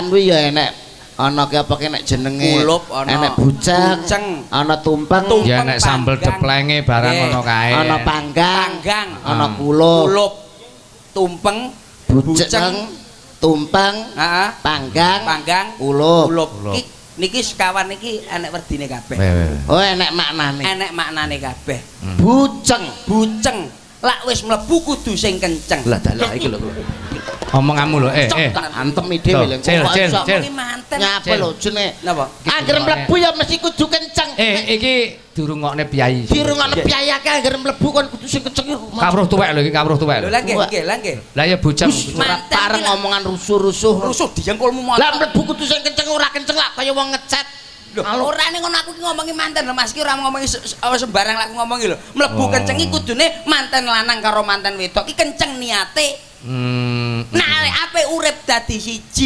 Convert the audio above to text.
masakan kuwi ya enek ana ki apa ki nek jenenge Kulup ana. enek buceng, ana tumpeng, Ya nek sambel deplenge barang ngono kae. ana panggang, ana kulup, kulup, tumpeng, buceng, tumpeng, heeh, panggang, kulup. Niki sekawan niki enek werdine kabeh. Oh enek maknane. Enek maknane kabeh. Buceng. Lak wis mlebu kudu sing kenceng. Lah dalah iki lho. Omonganmu lho Antem dhewe lho. Cil. Nyapa lho jenenge. Napa? Angger mlebu ya mesti kudu kenceng. Iki durungokne piyai. Dirungokne piyai akeh angger mlebu kon kudu sing kenceng. Kawruh tuwek lho iki kawruh tuwek. Lho lah nggih. Lah ya bujang. Pareng omongan rusuh-rusuh. Rusuh dijengkulmu motor. Lah mlebu kudu sing kenceng ora kenceng lak kaya wong ngecet. Lho, ora ning ngono aku ki ngomongi manten lho Mas ki ora ngomongi sembarang lak ngomongi lho. Mlebu kenceng iki kudune manten lanang karo manten wedok ki kenceng niate. Nah, ape urip dadi siji